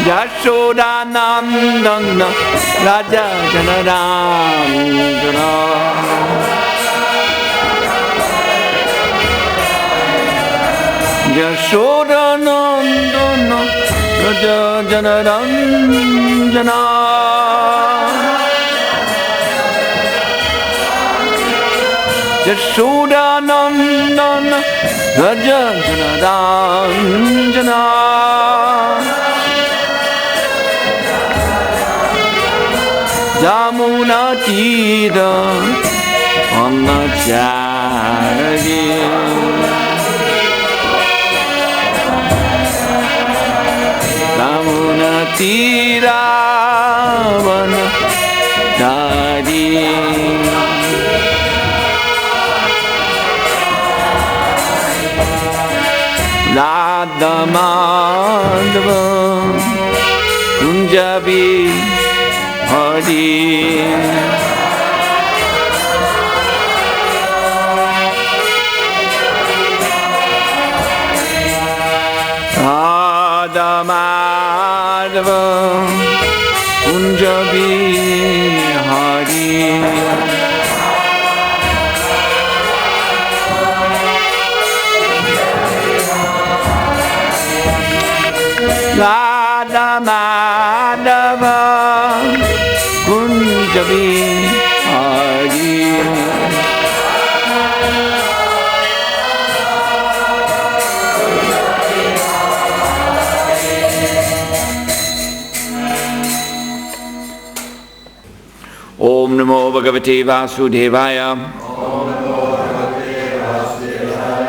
Yashodanandana Raja Janarandana Yashodanandana Raja Janarandana Yashodanandana Raja Janarandana Jamuna Tira Amachari Jamuna Tira Amachari Radha Madhava Kunjabi Hari Radha Madhava Kunjabi Hari Radha Madhava Kunjabi Hari Om Namo Bhagavate Vasudevaya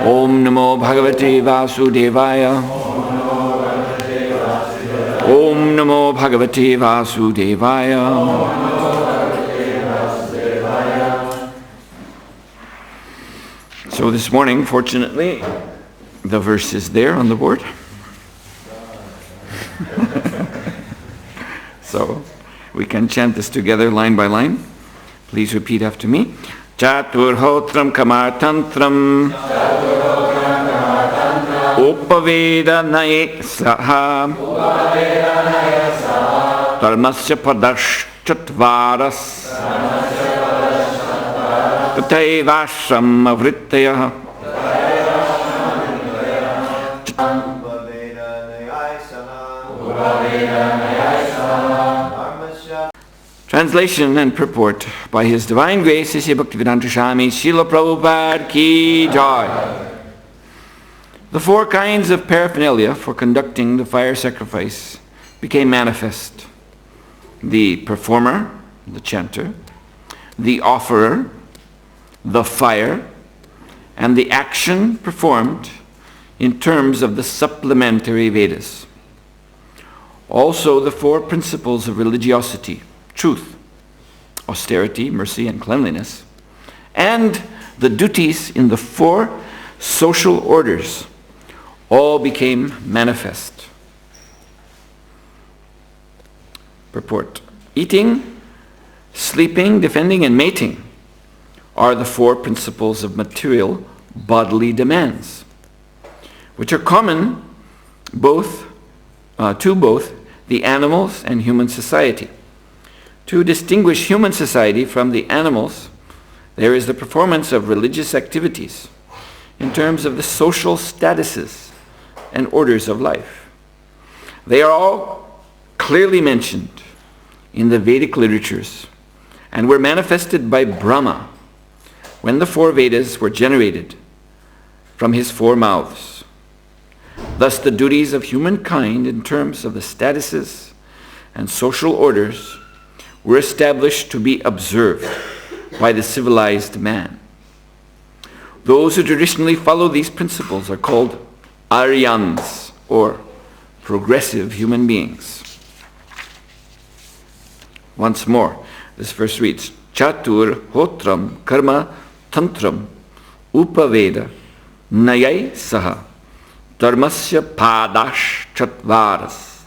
Om Namo Bhagavate Vasudevaya Om Namo Bhagavate Vasudevaya. So this morning, fortunately, the verse is there on the board. So we can chant this together line by line. Please repeat after me. Chaturhotram kamartantram Upaveda nae saha Dharmasya padashchatvaras Tathevashram avrittaya. Translation and purport by His Divine Grace, Sri Bhaktivedanta Swami Srila Prabhupada Ki Jai. The four kinds of paraphernalia for conducting the fire sacrifice became manifest. The performer, the chanter, the offerer, the fire, and the action performed in terms of the supplementary Vedas. Also the four principles of religiosity, truth, austerity, mercy, and cleanliness, and the duties in the four social orders all became manifest. Purport. Eating, sleeping, defending, and mating are the four principles of material bodily demands, which are common to both the animals and human society. To distinguish human society from the animals, there is the performance of religious activities in terms of the social statuses and orders of life. They are all clearly mentioned in the Vedic literatures and were manifested by Brahma when the four Vedas were generated from his four mouths. Thus the duties of humankind in terms of the statuses and social orders were established to be observed by the civilized man. Those who traditionally follow these principles are called Aryans, or progressive human beings. Once more, this verse reads, Chatur hotram karma tantram upaveda nayai saha dharmasya padash chatvaras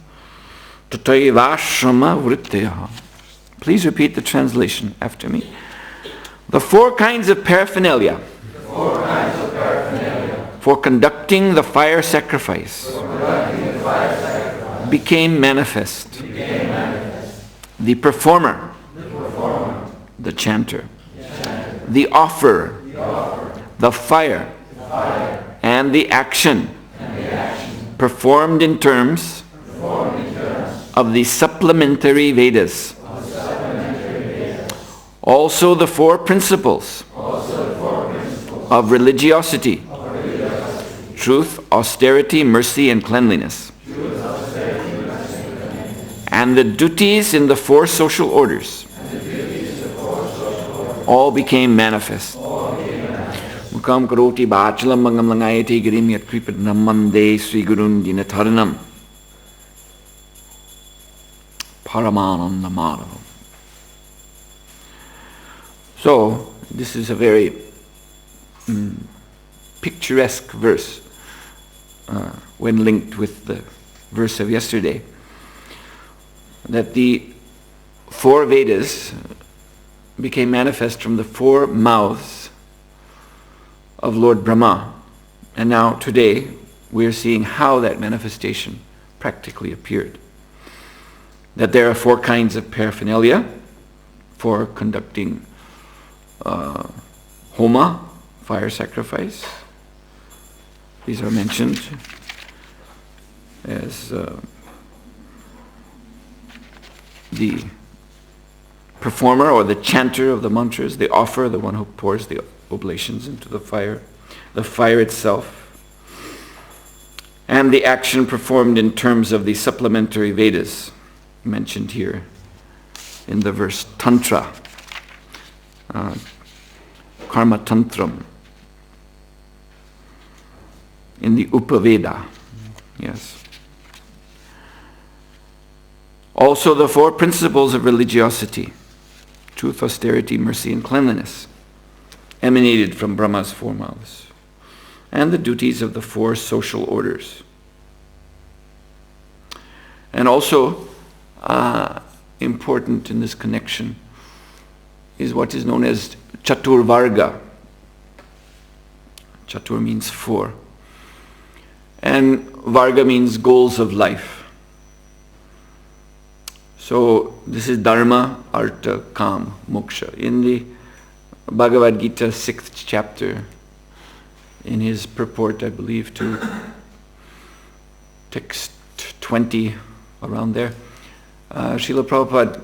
tatayvashrama vrittaya. Please repeat the translation after me. The four kinds of paraphernalia for conducting the fire sacrifice became manifest. The performer, the chanter, the offerer, the fire, and the action performed in terms of the supplementary Vedas. Also the four principles of religiosity, truth, austerity, mercy, and cleanliness, and the duties in the four social orders all became manifest. Mukam karoti bhachalam mangam langayate girim yat kripad namande Sri Gurun dinataranam paramananda madhavam. So, this is a very picturesque verse when linked with the verse of yesterday, that the four Vedas became manifest from the four mouths of Lord Brahma. And now today we are seeing how that manifestation practically appeared. That there are four kinds of paraphernalia for conducting homa, fire sacrifice. These are mentioned as the performer or the chanter of the mantras, the offerer, the one who pours the oblations into the fire itself, and the action performed in terms of the supplementary Vedas mentioned here in the verse Tantra, Karma Tantram, in the Upaveda. Yes. Also the four principles of religiosity, truth, austerity, mercy, and cleanliness, emanated from Brahma's four mouths, and the duties of the four social orders. And also important in this connection is what is known as Chatur Varga. Chatur means four, and Varga means goals of life. So this is Dharma, Artha, Kam, Moksha. In the Bhagavad Gita 6th chapter, in his purport, I believe, to text 20, around there, Srila Prabhupada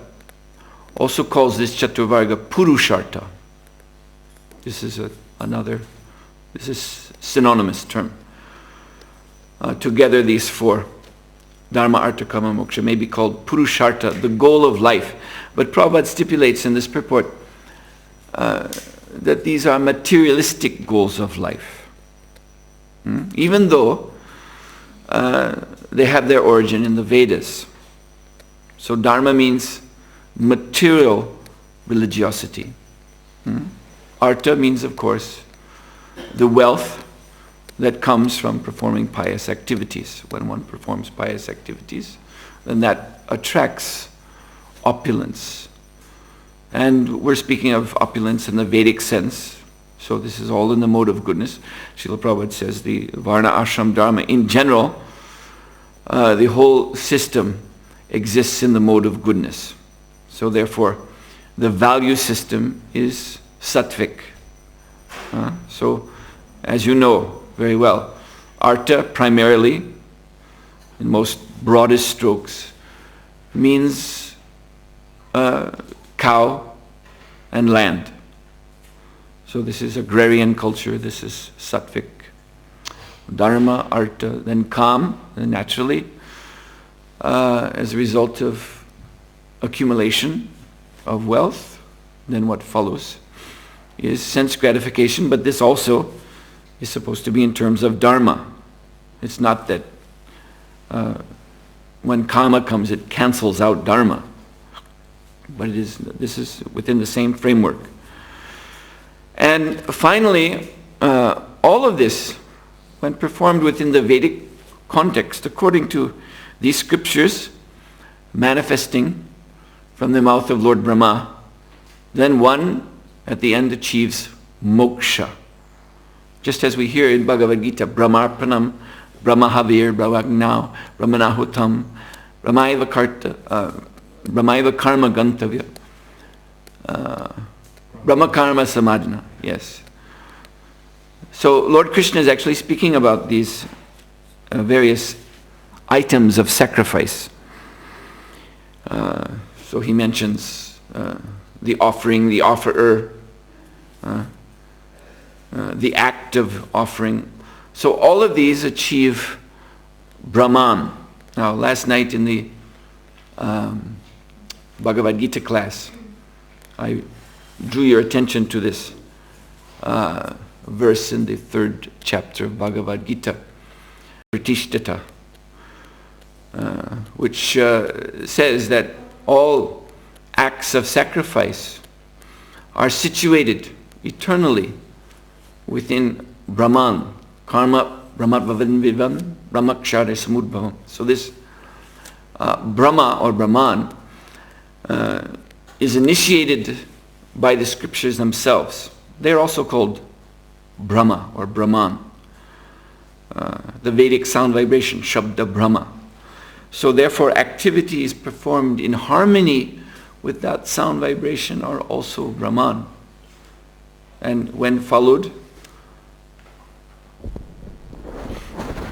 also calls this Chaturvarga Purushartha. This is this is synonymous term. Together these four, Dharma, Artha, Kama, Moksha, may be called Purushartha, the goal of life. But Prabhupada stipulates in this purport that these are materialistic goals of life. Even though they have their origin in the Vedas. So Dharma means material religiosity. Artha means, of course, the wealth that comes from performing pious activities. When one performs pious activities, then that attracts opulence. And we're speaking of opulence in the Vedic sense. So this is all in the mode of goodness. Srila Prabhupada says the Varna Ashram Dharma, in general, the whole system exists in the mode of goodness. So therefore, the value system is sattvic. So, as you know very well, Artha primarily, in most broadest strokes, means cow and land. So this is agrarian culture, this is sattvic. Dharma, Artha, then Kam, and naturally, as a result of accumulation of wealth, then what follows is sense gratification, but this also is supposed to be in terms of Dharma. It's not that when Kama comes, it cancels out Dharma. But this is within the same framework. And finally, all of this, when performed within the Vedic context, according to these scriptures manifesting from the mouth of Lord Brahma, then one at the end achieves moksha. Just as we hear in Bhagavad Gita, Brahmarpanam, Brahmahavir, Brahmagnau, Brahmanahutam, Ramayva karma gantavya. Brahma karma samadhana. Yes. So Lord Krishna is actually speaking about these various items of sacrifice. So he mentions the offering, the offerer, the act of offering. So all of these achieve Brahman. Now, last night in the Bhagavad Gita class, I drew your attention to this verse in the 3rd chapter of Bhagavad Gita, Pratishtata, which says that all acts of sacrifice are situated eternally within Brahman, karma, Brahmatvavan vivam, Brahmakshara samudbhavam. So this Brahma or Brahman is initiated by the scriptures themselves. They're also called Brahma or Brahman. The Vedic sound vibration, Shabda Brahma. So therefore activities performed in harmony with that sound vibration are also Brahman. And when followed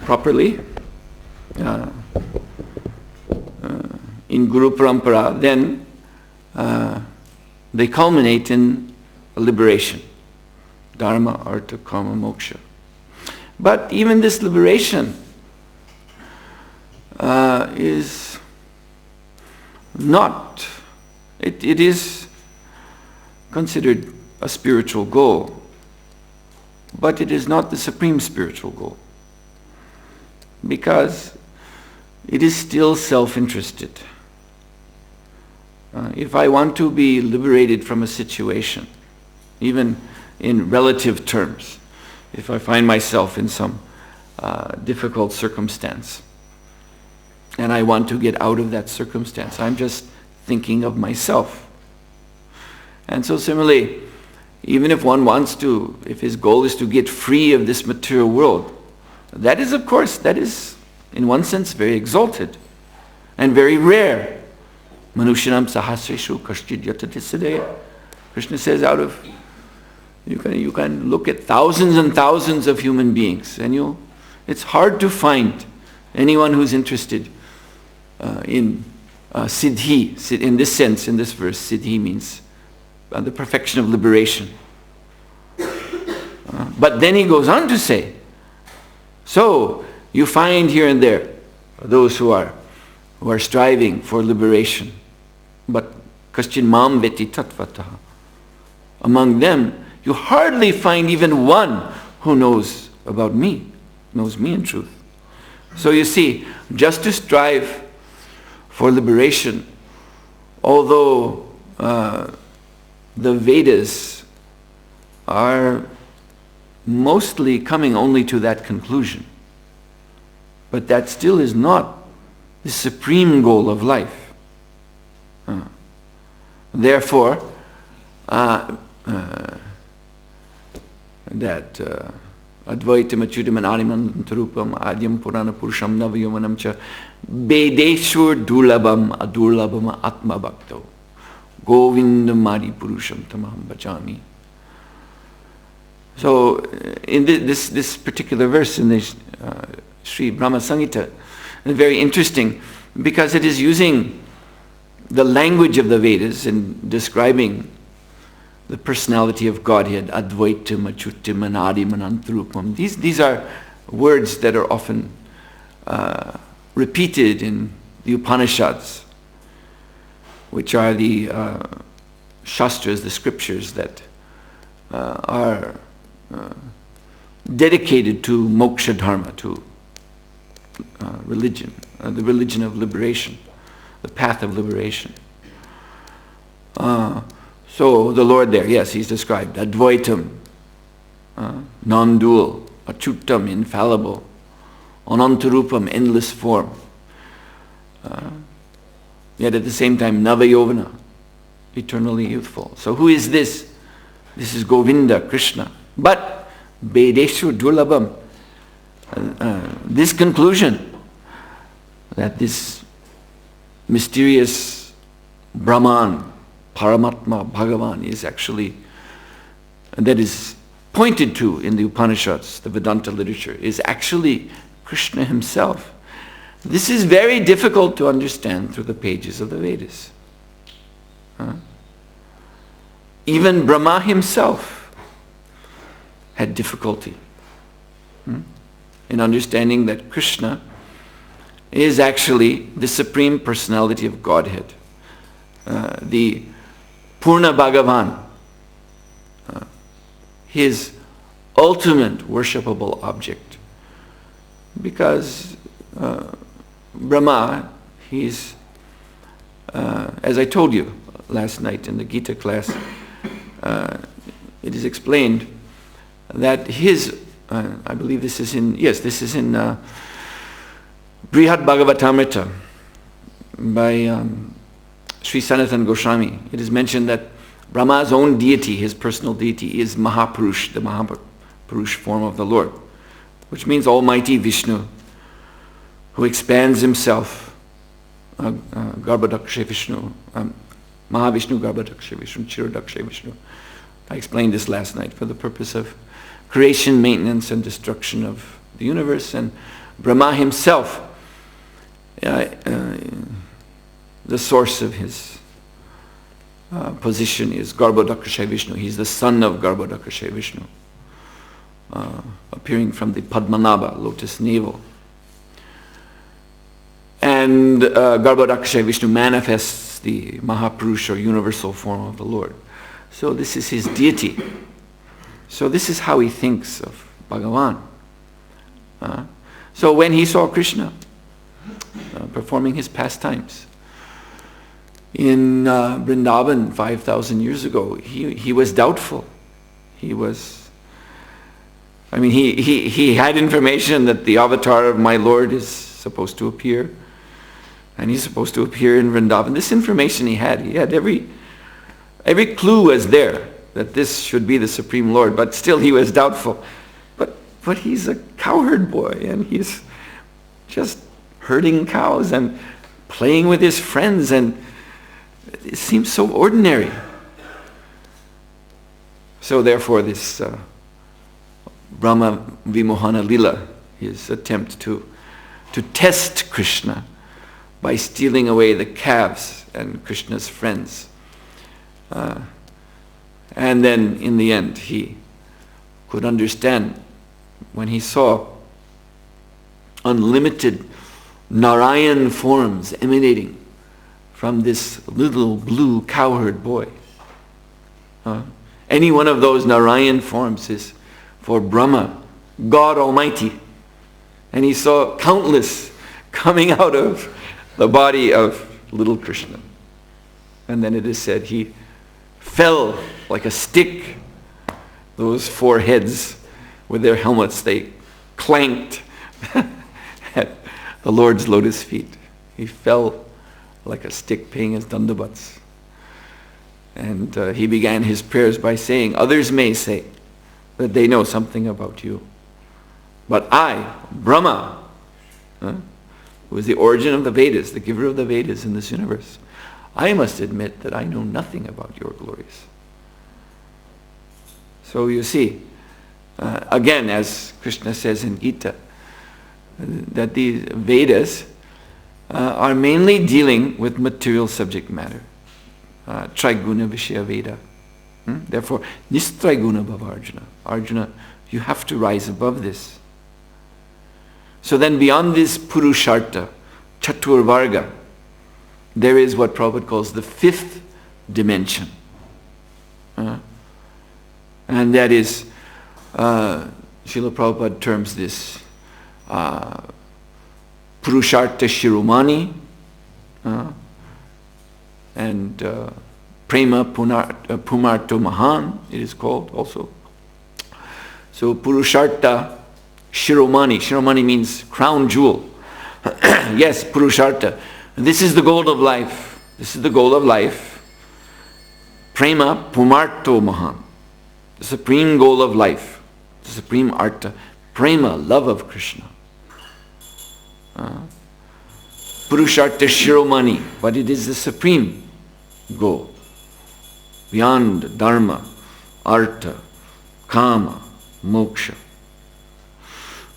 properly in Guru Parampara, then they culminate in liberation. Dharma, Artha, Kama, Moksha. But even this liberation is not, it is considered a spiritual goal, but it is not the supreme spiritual goal, because it is still self-interested. If I want to be liberated from a situation, even in relative terms, if I find myself in some difficult circumstance, and I want to get out of that circumstance, I'm just thinking of myself. And so similarly, even if one wants to, if his goal is to get free of this material world, that is, of course, that is, in one sense, very exalted and very rare. Manushanam sahasreshu kaschid yatati siddhaya. Krishna says, out of, you can look at thousands and thousands of human beings, and it's hard to find anyone who's interested in siddhi. In this sense, in this verse, siddhi means the perfection of liberation. But then he goes on to say, so you find here and there those who are striving for liberation, but kaschin mam veti tatvataha. Among them, you hardly find even one who knows about me, knows me in truth. So you see, just to strive for liberation, although the Vedas are mostly coming only to that conclusion, but that still is not the supreme goal of life. Therefore, that Advaitam Achyutam Animantarupam Adyam Purana Purusham Navayomanam Cha Bedeshur Durlabam Adurlabam Atma Bhakto Govindam Madi Purusham Tamaham Bhajami. So in this particular verse in the Sri Brahma Samhita is very interesting, because it is using the language of the Vedas in describing the personality of Godhead, Advaitam, Achyutam, Anadim, Anantarupam. These are words that are often repeated in the Upanishads, which are the Shastras, the scriptures that are dedicated to moksha dharma, to religion, the religion of liberation, the path of liberation. So the Lord there, yes, he's described Advaitam, non-dual, Achyutam, infallible, Anantarupam, endless form. Yet at the same time, Navayovana, eternally youthful. So who is this? This is Govinda, Krishna. But Bedeshu Durlabam, this conclusion that this mysterious Brahman, Paramatma, Bhagavan is actually, that is pointed to in the Upanishads, the Vedanta literature, is actually Krishna himself. This is very difficult to understand through the pages of the Vedas. Even Brahma himself had difficulty in understanding that Krishna is actually the Supreme Personality of Godhead, the Purna Bhagavan, his ultimate worshipable object. Because Brahma, he's, as I told you last night in the Gita class, it is explained that his, I believe this is in Brihad Bhagavatamrita by Sri Sanatana Goswami. It is mentioned that Brahma's own deity, his personal deity, is Mahapurush, the Mahapurush form of the Lord, which means Almighty Vishnu, who expands himself, Garbhodaksha Vishnu, Mahavishnu Garbhodaksha Vishnu, Chirodaksha Vishnu. I explained this last night for the purpose of creation, maintenance, and destruction of the universe. And Brahma himself, the source of his position is Garbhodaksha Vishnu. He's the son of Garbhodaksha Vishnu, appearing from the Padmanabha, lotus navel. And Garbhodaksha Vishnu manifests the Mahapurush or universal form of the Lord. So this is his deity. So this is how he thinks of Bhagavan. So when he saw Krishna performing his pastimes in Vrindavan 5,000 years ago, he was doubtful. He had information that the avatar of my Lord is supposed to appear, and he's supposed to appear in Vrindavan. This information he had every clue was there that this should be the Supreme Lord, but still he was doubtful. But he's a cowherd boy, and he's just herding cows and playing with his friends, and it seems so ordinary. So therefore this Brahma Vimohana Lila, his attempt to test Krishna by stealing away the calves and Krishna's friends. And then in the end he could understand when he saw unlimited Narayan forms emanating from this little blue cowherd boy. Any one of those Narayan forms is for Brahma, God Almighty. And he saw countless coming out of the body of little Krishna. And then it is said he fell like a stick. Those four heads with their helmets, they clanked at the Lord's lotus feet. He fell like a stick paying his dandavats. And he began his prayers by saying, others may say that they know something about you, but I, Brahma, who is the origin of the Vedas, the giver of the Vedas in this universe, I must admit that I know nothing about your glories. So you see, again, as Krishna says in Gita, that these Vedas are mainly dealing with material subject matter. Triguna Vishaya Veda. Therefore, Nistraiguna Bhava Arjuna. Arjuna, you have to rise above this. So then beyond this Purushartha, Chatur Varga, there is what Prabhupada calls the fifth dimension. And that is, Srila Prabhupada terms this Purushartha Shiromani, and Prema Pumarto Mahan, it is called also. So Purushartha Shiromani. Shiromani means crown jewel. Yes, Purushartha. This is the goal of life. This is the goal of life. Prema Pumarto Mahan. The supreme goal of life. The supreme artha. Prema, love of Krishna. Purushartha Shiromani, but it is the supreme goal. Beyond dharma, artha, kama, moksha,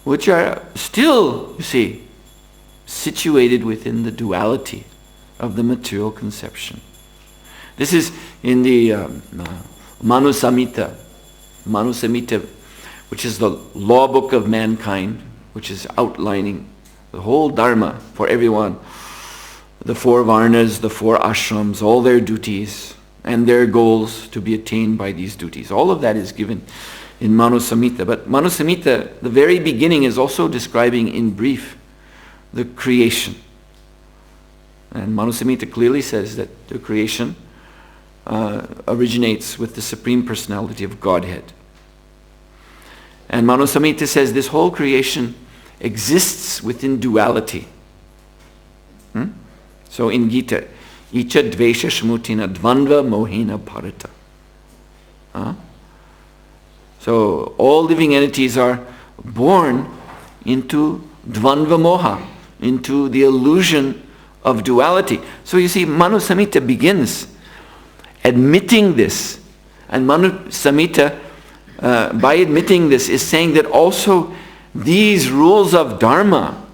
which are still, you see, situated within the duality of the material conception. This is in the Manu Samhita, which is the law book of mankind, which is outlining the whole dharma for everyone. The 4 varnas, the 4 ashrams, all their duties and their goals to be attained by these duties. All of that is given in Manu Samhita. But Manu Samhita, the very beginning, is also describing in brief the creation. And Manu Samhita clearly says that the creation originates with the Supreme Personality of Godhead. And Manu Samhita says this whole creation exists within duality. So in Gita, Icha Dvesha Shmutina Dvandva Mohina Bharata. So all living entities are born into Dvandva Moha, into the illusion of duality. So you see, Manu Samhita begins admitting this. And Manu Samhita, by admitting this, is saying that also these rules of dharma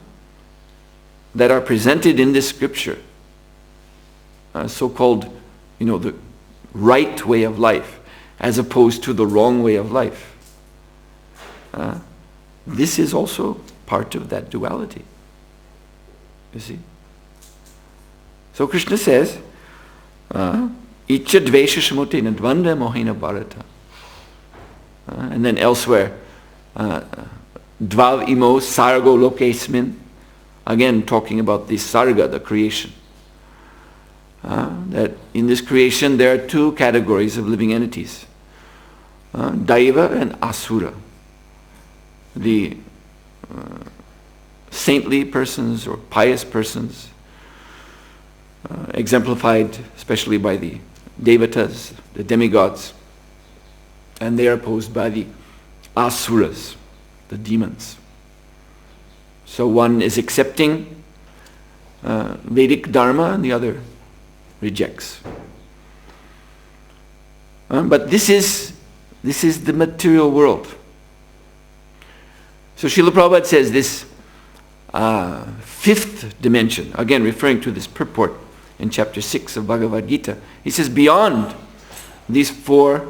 that are presented in this scripture, so-called, the right way of life, as opposed to the wrong way of life. This is also part of that duality. You see? So Krishna says, Icha Dvesha Shmutena Dvanda Mohina Bharata. And then elsewhere, Dvav Imo Sargo Lokesmin, again talking about the Sarga, the creation. That in this creation there are 2 categories of living entities. Daiva and Asura. The saintly persons or pious persons, exemplified especially by the Devatas, the demigods, and they are opposed by the Asuras, the demons. So one is accepting Vedic Dharma and the other rejects. But this is the material world. So Srila Prabhupada says this 5th dimension, again referring to this purport in chapter 6 of Bhagavad Gita, he says beyond these 4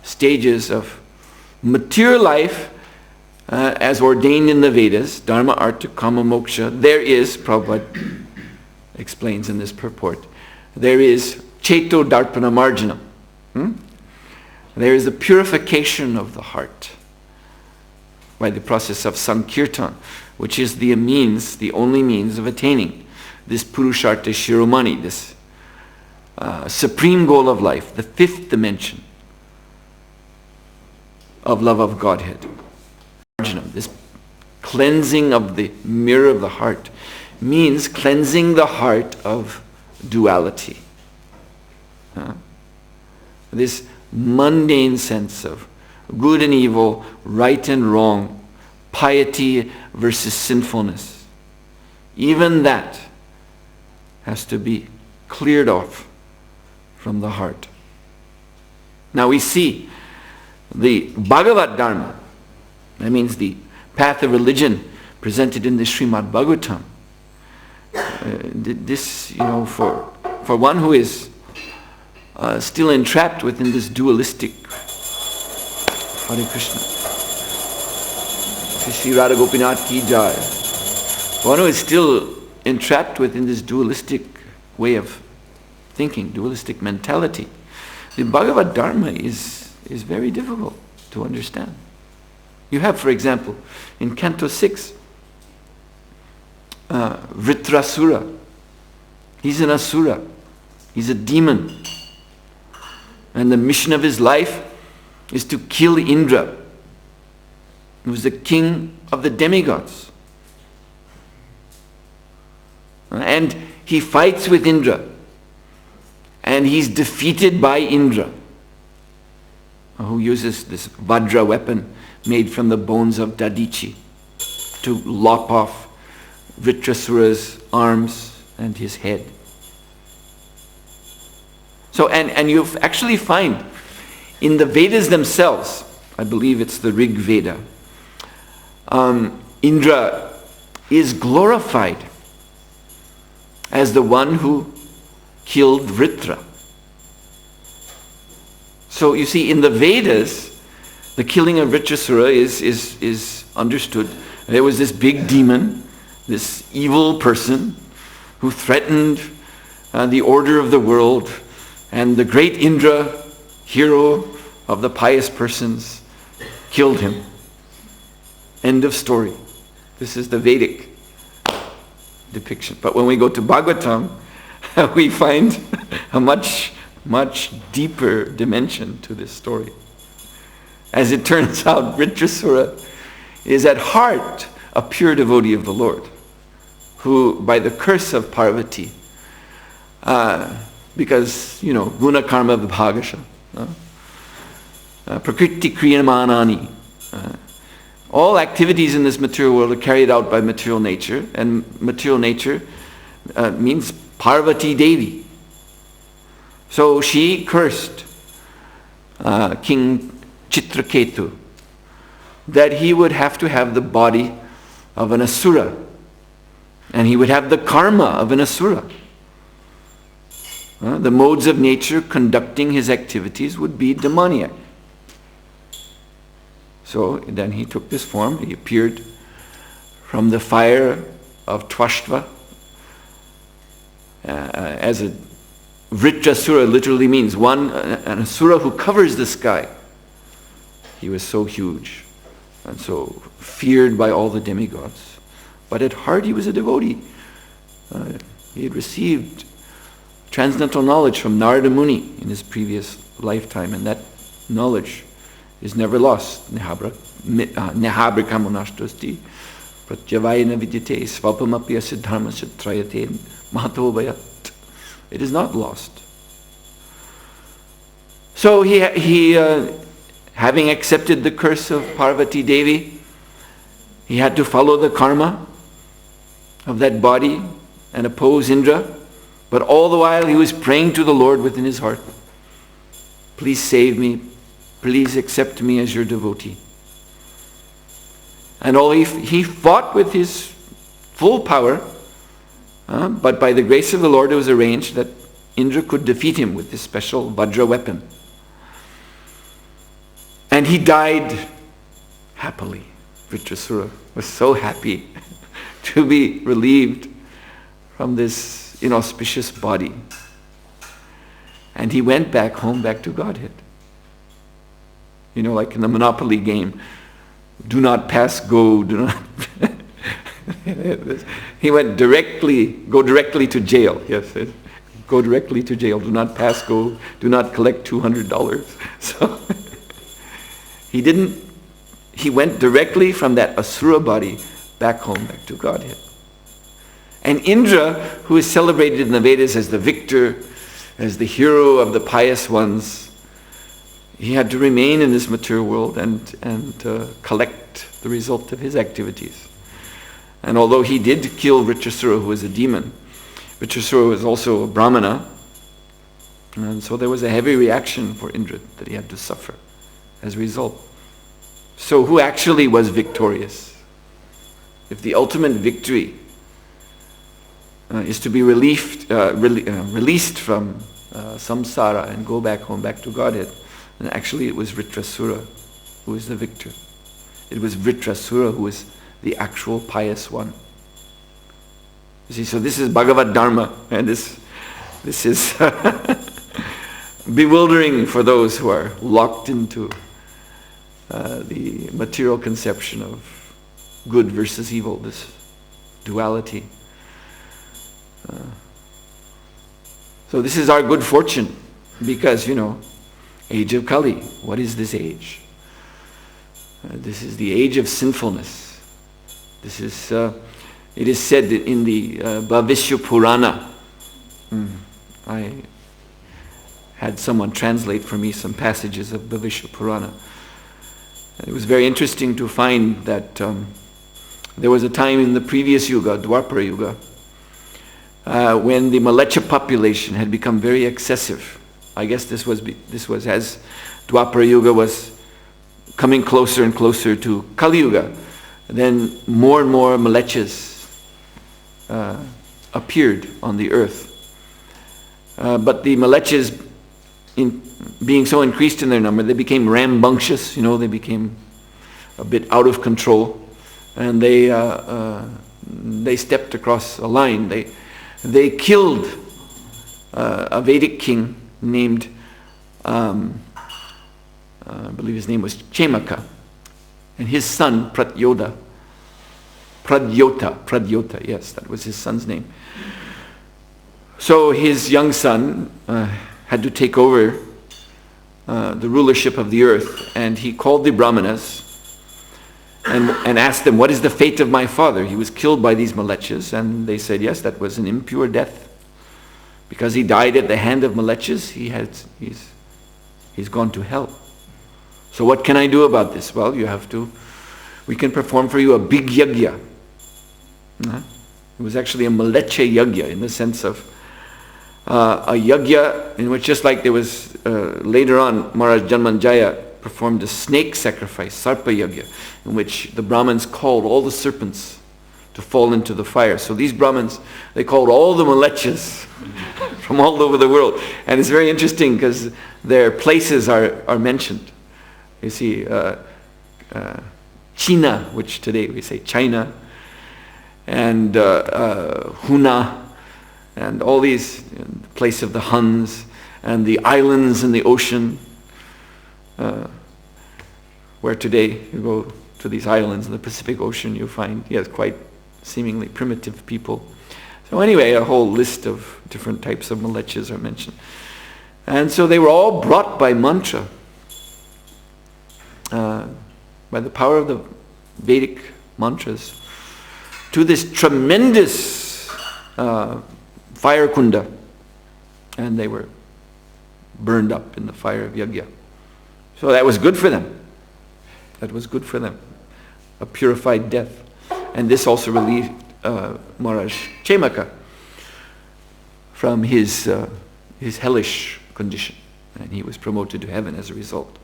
stages of material life as ordained in the Vedas, Dharma, Artha, Kama, Moksha, there is, Prabhupada explains in this purport, there is Cheto Darpana Marjanam. There is the purification of the heart by the process of Sankirtan, which is the only means of attaining this Purushartha Shiromani, this supreme goal of life, the 5th dimension of love of Godhead. This cleansing of the mirror of the heart means cleansing the heart of duality. This mundane sense of good and evil, right and wrong, piety versus sinfulness. Even that has to be cleared off from the heart. Now we see the Bhagavad Dharma, that means the path of religion presented in the Srimad Bhagavatam. This, for one who is still entrapped within this dualistic, Hare Krishna, Shri Radha Gopinath Ki Jai, one who is still entrapped within this dualistic way of thinking, dualistic mentality, the Bhagavad Dharma is very difficult to understand. You have, for example, in Canto 6, Vritrasura. He's an Asura. He's a demon. And the mission of his life is to kill Indra, who was the king of the demigods. And he fights with Indra. And he's defeated by Indra, who uses this Vajra weapon made from the bones of Dadichi to lop off Vritrasura's arms and his head. So, and you actually find in the Vedas themselves, I believe it's the Rig Veda, Indra is glorified as the one who killed Vritra. So you see, in the Vedas, the killing of Vritrasura is understood. There was this big demon, this evil person who threatened the order of the world, and the great Indra, hero of the pious persons, killed him. End of story. This is the Vedic depiction. But when we go to Bhagavatam, we find a much, much deeper dimension to this story. As it turns out, Vritrasura is at heart a pure devotee of the Lord, who, by the curse of Parvati, because, guna karma vibhagasha, prakriti kriyamanani, all activities in this material world are carried out by material nature, and material nature means Parvati Devi. So she cursed King Chitraketu that he would have to have the body of an Asura, and he would have the karma of an Asura. The modes of nature conducting his activities would be demoniac. So then he took this form. He appeared from the fire of Tvashtva as a Vritrasura literally means an Asura who covers the sky. He was so huge and so feared by all the demigods. But at heart he was a devotee. He had received transcendental knowledge from Narada Muni in his previous lifetime, and that knowledge is never lost. Nehabrikamonashtosti pratyavayana vidyate svapamapi asiddharma sitrayate mahato vayat. It is not lost. So he having accepted the curse of Parvati Devi, he had to follow the karma of that body and oppose Indra. But all the while he was praying to the Lord within his heart, please save me, please accept me as your devotee. And he fought with his full power, but by the grace of the Lord it was arranged that Indra could defeat him with this special Vajra weapon. And he died happily. Vritrasura was so happy to be relieved from this inauspicious body. And he went back home, back to Godhead. Like in the Monopoly game, do not pass go, do not... He went go directly to jail. Yes, go directly to jail. Do not pass go, do not collect $200. So he went directly from that Asura body back home, back to Godhead. And Indra, who is celebrated in the Vedas as the victor, as the hero of the pious ones, he had to remain in this material world and collect the result of his activities. And although he did kill Vritrasura, who was a demon, Vritrasura was also a Brahmana, and so there was a heavy reaction for Indra that he had to suffer as a result. So who actually was victorious? If the ultimate victory is to be released from samsara and go back home, back to Godhead, and actually it was Vritrasura who was the victor. It was Vritrasura who was the actual pious one. You see, so this is Bhagavad Dharma, and this is bewildering for those who are locked into the material conception of good versus evil, this duality. So this is our good fortune, because, age of Kali. What is this age? This is the age of sinfulness. This is, it is said in the Bhavisya Purana. I had someone translate for me some passages of Bhavisya Purana. It was very interesting to find that there was a time in the previous Yuga, Dwapara Yuga, when the Malecha population had become very excessive. I guess this was as Dwapara Yuga was coming closer and closer to Kali Yuga. Then more and more Malechas appeared on the earth. But the Malechas, being so increased in their number, they became rambunctious. They became a bit out of control, and they stepped across a line. They killed a Vedic king named, I believe his name was Chemaka, and his son Pradyota, yes, that was his son's name. So his young son had to take over the rulership of the earth, and he called the Brahmanas and asked them, what is the fate of my father? He was killed by these Malechas, and they said, yes, that was an impure death. Because he died at the hand of Malechas, he's gone to hell. So what can I do about this? Well, we can perform for you a big yagya. It was actually a Malecha yagya, in the sense of a yagya in which, just like there was later on, Maharaj Janmanjaya performed a snake sacrifice, Sarpa yagya, in which the Brahmins called all the serpents to fall into the fire. So these Brahmins, they called all the Malechas from all over the world. And it's very interesting because their places are mentioned. You see, China, which today we say China, and Huna, and all these, the place of the Huns, and the islands in the ocean, where today you go to these islands in the Pacific Ocean, you find, yes, quite seemingly primitive people. So anyway, a whole list of different types of Malechas are mentioned. And so they were all brought by mantra, by the power of the Vedic mantras, to this tremendous fire kunda, and they were burned up in the fire of yagya. So that was good for them. That was good for them. A purified death. And this also relieved Maharaj Chemaka from his hellish condition, and he was promoted to heaven as a result.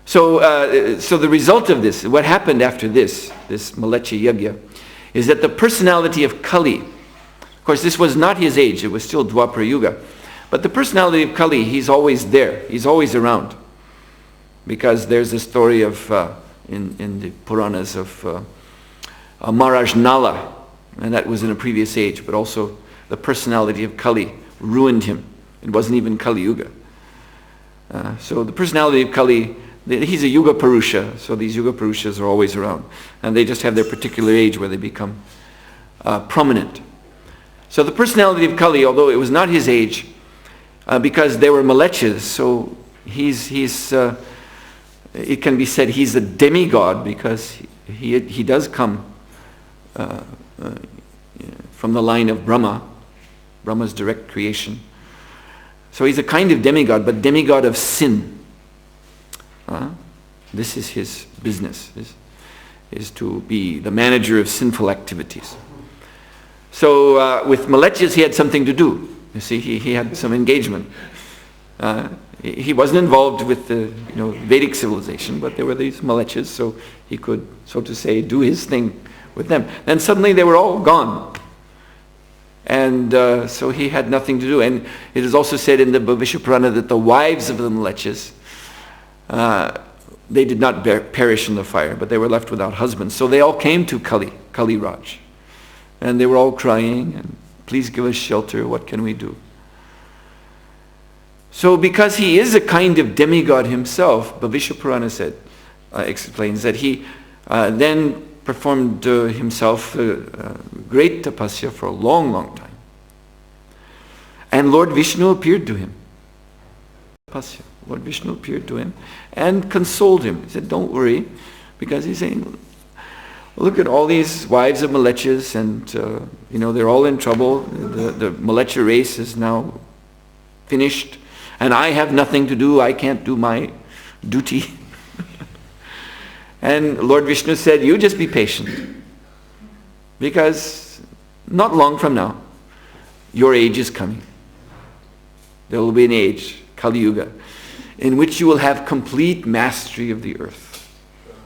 So the result of this, what happened after this Malecha Yagya, is that the personality of Kali, of course this was not his age, it was still Dwapara Yuga, but the personality of Kali, he's always there, he's always around. Because there's a story of, in the Puranas of Maharaj Nala, and that was in a previous age, but also the personality of Kali ruined him. It wasn't even Kali Yuga. So the personality of Kali, he's a Yuga Purusha, so these Yuga Purushas are always around. And they just have their particular age where they become prominent. So the personality of Kali, although it was not his age, because they were Malechas, so it can be said he's a demigod, because he does come from the line of Brahma's direct creation. So he's a kind of demigod, but demigod of sin. This is his business, is to be the manager of sinful activities. So with Malechas he had something to do. You see, he had some engagement. He wasn't involved with the Vedic civilization, but there were these Malechas, so he could, so to say, do his thing with them. Then suddenly they were all gone. And so he had nothing to do. And it is also said in the Bhavisya Purana that the wives of the Malechas, they did not perish in the fire, but they were left without husbands. So they all came to Kali Raj. And they were all crying, and please give us shelter, what can we do? So because he is a kind of demigod himself, Bhavisya Purana explains that he then performed himself great tapasya for a long, long time. And Lord Vishnu appeared to him. Lord Vishnu appeared to him and consoled him. He said, don't worry, because he's saying, look at all these wives of Malechas, and they're all in trouble. The Malecha race is now finished, and I have nothing to do. I can't do my duty. And Lord Vishnu said, you just be patient, because not long from now, your age is coming. There will be an age, Kali Yuga, in which you will have complete mastery of the earth.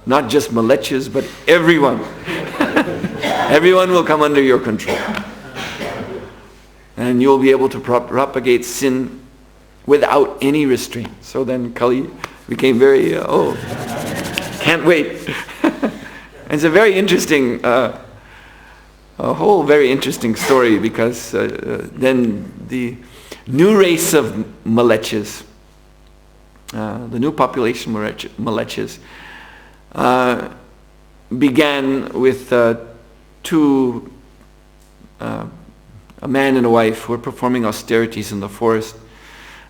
Not just malechas, but everyone. Everyone will come under your control. And you'll be able to propagate sin without any restraint. So then Kali became very, can't wait. It's a very interesting, a whole very interesting story, because then the new race of malechas, the new population malechas, began with two, a man and a wife who were performing austerities in the forest.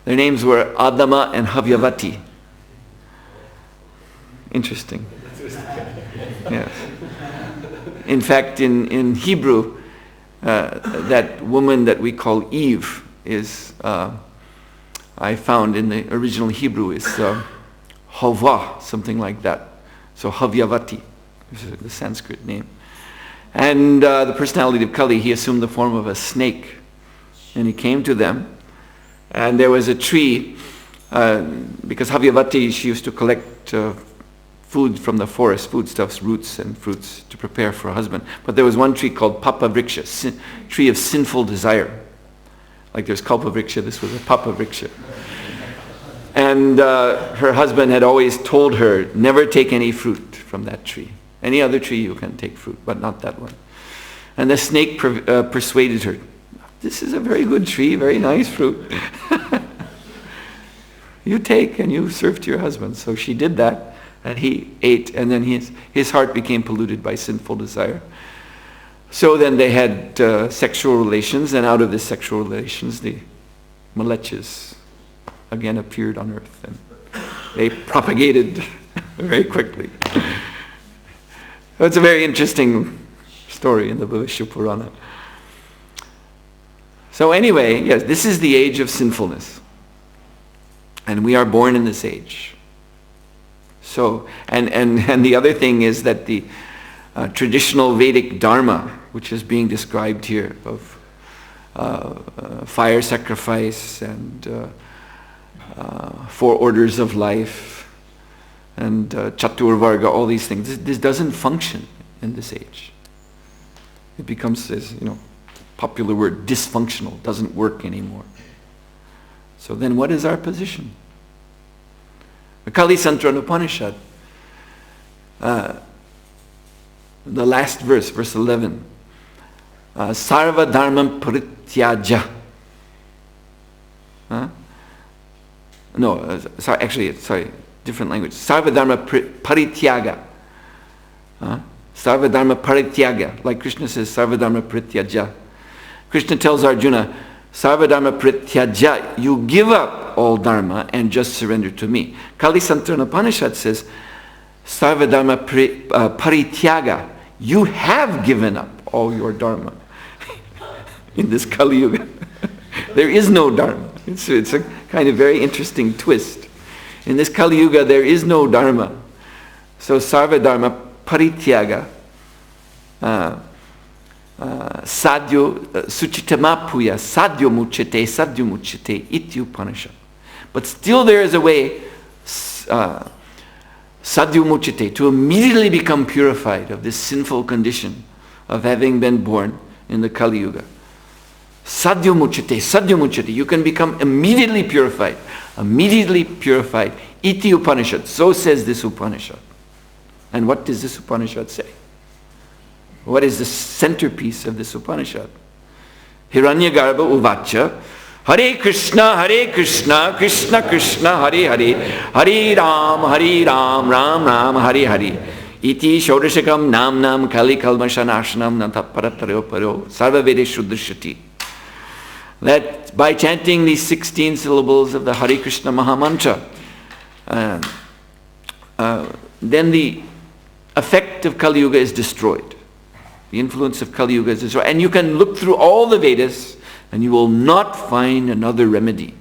Their names were Adama and Havyavati. Interesting. Yes. In fact, in Hebrew, that woman that we call Eve is, I found in the original Hebrew, is Hava, something like that. So Havyavati is the Sanskrit name. And the personality of Kali, he assumed the form of a snake. And he came to them, and there was a tree, because Havyavati, she used to collect food from the forest, foodstuffs, roots and fruits to prepare for a husband. But there was one tree called Papa Vriksha, tree of sinful desire. Like there's Kalpa Vriksha, this was a Papa Vriksha. And her husband had always told her, never take any fruit from that tree. Any other tree you can take fruit, but not that one. And the snake persuaded her, this is a very good tree, very nice fruit. You take and you serve to your husband. So she did that. And he ate, and then his heart became polluted by sinful desire. So then they had sexual relations, and out of this sexual relations, the malechas again appeared on earth, and they propagated very quickly. So it's a very interesting story in the Bhavisya Purana. So anyway, yes, this is the age of sinfulness, and we are born in this age. So, and the other thing is that the traditional Vedic Dharma, which is being described here, of fire sacrifice and 4 orders of life and Chatur Varga, all these things, this doesn't function in this age. It becomes, this, popular word, dysfunctional, doesn't work anymore. So then what is our position? The Kali Santra Upanishad, the last verse, verse 11, Sarva Dharmam Parityaja. Different language. Sarva Dharma Parityaga. Sarva Dharma Parityaga. Like Krishna says, Sarva Dharma Parityaja. Krishna tells Arjuna, Sarva Dharma Parityaja, you give up all dharma and just surrender to me. Kali Santra Upanishad says, Sarva Dharma Parityaga, you have given up all your dharma in this Kali Yuga. There is no dharma. It's a kind of very interesting twist. In this Kali Yuga, there is no dharma. So Sarva Dharma Parityaga, sadhyo suchitamapuya sadhyo muchete iti Upanishad. But still there is a way, sadhyo muchete, to immediately become purified of this sinful condition of having been born in the Kali Yuga. Sadhyo muchete, you can become immediately purified, iti Upanishad. So says this Upanishad. And what does this Upanishad say? What is the centerpiece of this Upanishad? Hiranyagarbha Uvacha, Hare Krishna, Krishna Krishna, Hare Hare, Hare Ram, Ram Ram, Hare Hare. Iti Shodashakam Nam Kali Kalmashanashanam Nataparataro Paro, Sarva Vede Shuddhashati. That by chanting these 16 syllables of the Hare Krishna Mahamantra, then the effect of Kali Yuga is destroyed. The influence of Kali Yuga is destroyed. And you can look through all the Vedas and you will not find another remedy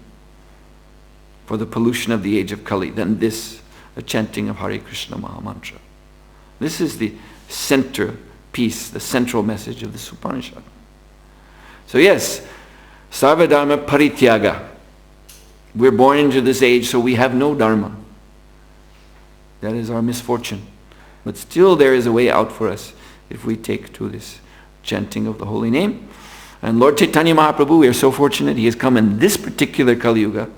for the pollution of the age of Kali than this, the chanting of Hare Krishna Mahamantra. This is the center piece, the central message of this Upanishad. So yes, Sarvadharma parityaga. We're born into this age, so we have no dharma. That is our misfortune. But still there is a way out for us if we take to this chanting of the holy name. And Lord Chaitanya Mahaprabhu, we are so fortunate, he has come in this particular Kali Yuga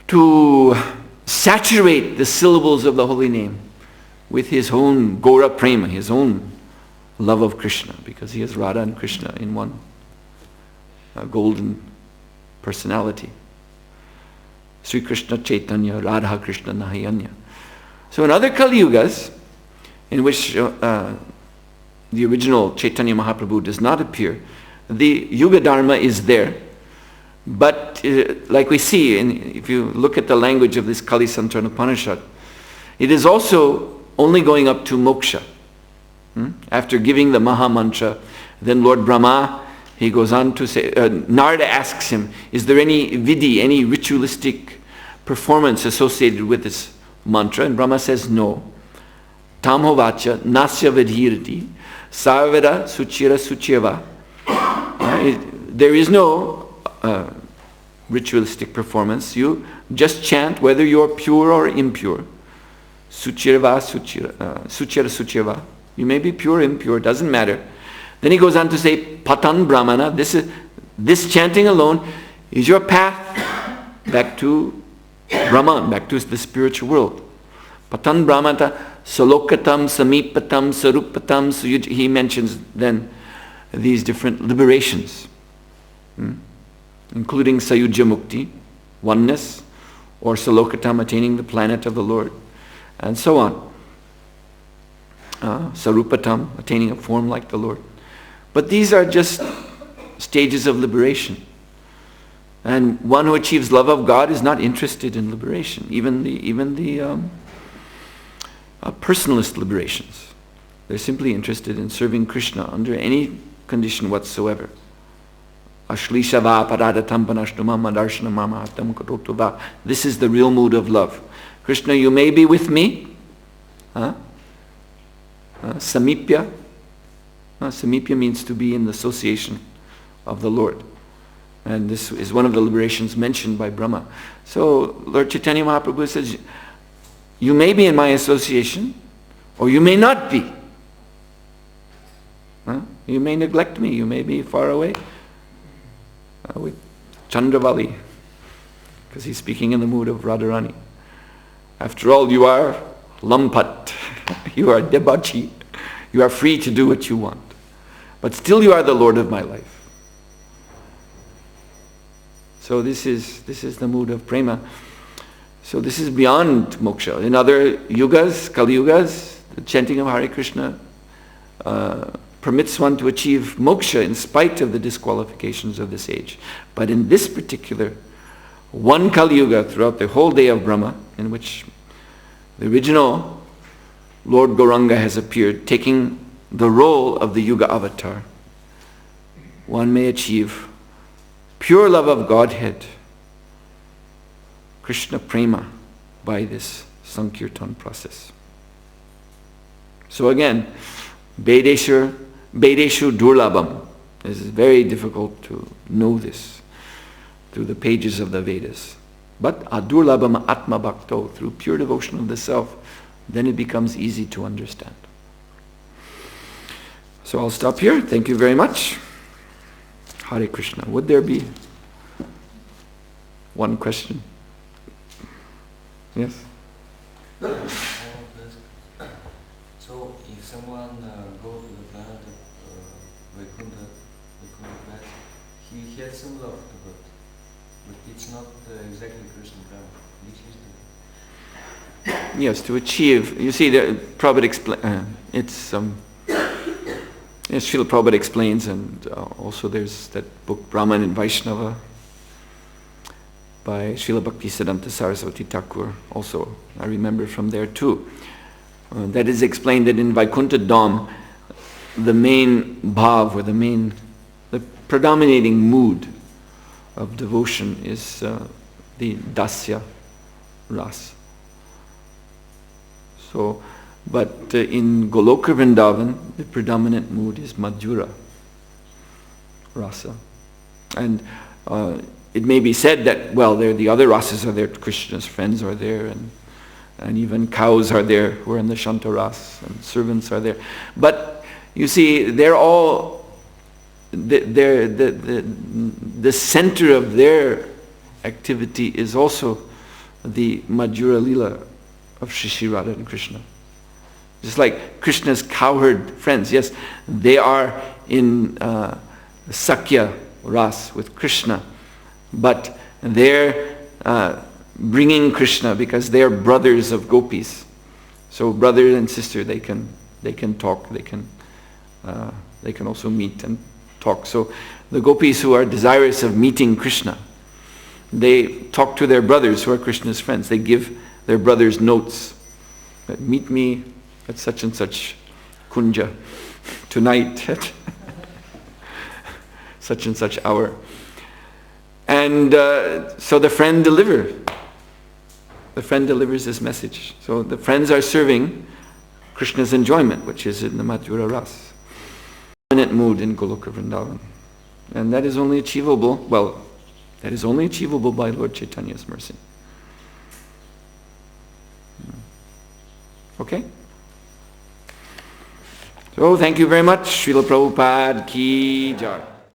to saturate the syllables of the holy name with his own Gaura Prema, his own love of Krishna, because he has Radha and Krishna in one golden personality. Sri Krishna Chaitanya, Radha Krishna Nahayanya. So in other Kali Yugas, in which the original Chaitanya Mahaprabhu does not appear, the Yuga Dharma is there. But like we see, if you look at the language of this Kali Santarana Upanishad, it is also only going up to moksha. After giving the Maha Mantra, then Lord Brahma, he goes on to say, Narada asks him, is there any vidhi, any ritualistic performance associated with this mantra? And Brahma says no. Tamho vacha nasya vidhirati sarvada suchira sucheva. There is no ritualistic performance. You just chant whether you're pure or impure. Suchirva suchira, suchira sucheva. You may be pure or impure, doesn't matter. Then he goes on to say, Patan Brahmana, this chanting alone is your path back to Brahman, back to the spiritual world. Patan Brahmata, Salokatam, Samipatam, Sarupatam, he mentions then these different liberations, including Sayujya Mukti, oneness, or Salokatam, attaining the planet of the Lord, and so on. Sarupatam, attaining a form like the Lord. But these are just stages of liberation. And one who achieves love of God is not interested in liberation, even the personalist liberations. They're simply interested in serving Krishna under any condition whatsoever. Ashlishava paradatam panashtumam adarshana mamahatam karotova. This is the real mood of love. Krishna, you may be with me. Samipya. Samipya means to be in the association of the Lord. And this is one of the liberations mentioned by Brahma. So Lord Chaitanya Mahaprabhu says, you may be in my association, or you may not be. You may neglect me, you may be far away. With Chandravali, because he's speaking in the mood of Radharani. After all, you are lampat, you are debauchee, you are free to do what you want. But still you are the Lord of my life. So this is the mood of prema. So this is beyond moksha. In other yugas, Kali Yugas, the chanting of Hare Krishna permits one to achieve moksha in spite of the disqualifications of this age. But in this particular one Kali Yuga, throughout the whole day of Brahma, in which the original Lord Gauranga has appeared, taking the role of the Yuga avatar, one may achieve pure love of Godhead, Krishna prema, by this Sankirtan process. So again, Vedeshu Durlabham. It is very difficult to know this through the pages of the Vedas. But Adurlabham Atma Bhakto, through pure devotion of the self, then it becomes easy to understand. So I'll stop here. Thank you very much. Hare Krishna. Would there be one question? Yes? So if someone goes to the planet of Vaikuntha, he has some love to God, but it's not exactly Krishna Brahma. Which is the... Yes, to achieve. You see, Prabhupada Srila Prabhupada explains, and also there's that book Brahman and Vaishnava by Srila Bhaktisiddhanta Saraswati Thakur. Also, I remember from there too. That is explained that in Vaikuntha Dham, the main bhav, or the predominating mood of devotion is the dasya ras. So, but in Goloka Vrindavan, the predominant mood is Madhura rasa. And it may be said that, well, the other rasas are there, Krishna's friends are there, and even cows are there who are in the Shanta ras, and servants are there. But you see, they're all, the center of their activity is also the Madhura Lila of Shri Radha and Krishna. Just like Krishna's cowherd friends, yes, they are in Sakya Ras with Krishna, but they're bringing Krishna because they're brothers of gopis. So brother and sister, they can talk, they can also meet and talk. So the gopis who are desirous of meeting Krishna, they talk to their brothers who are Krishna's friends. They give their brothers notes. Meet me at such and such kunja tonight at such and such hour. And so the friend delivers this message. So the friends are serving Krishna's enjoyment, which is in the Madhura Ras. Permanent mood in Goloka Vrindavan. And that is only achievable, by Lord Chaitanya's mercy. Okay? So thank you very much. Srila Prabhupada ki jai.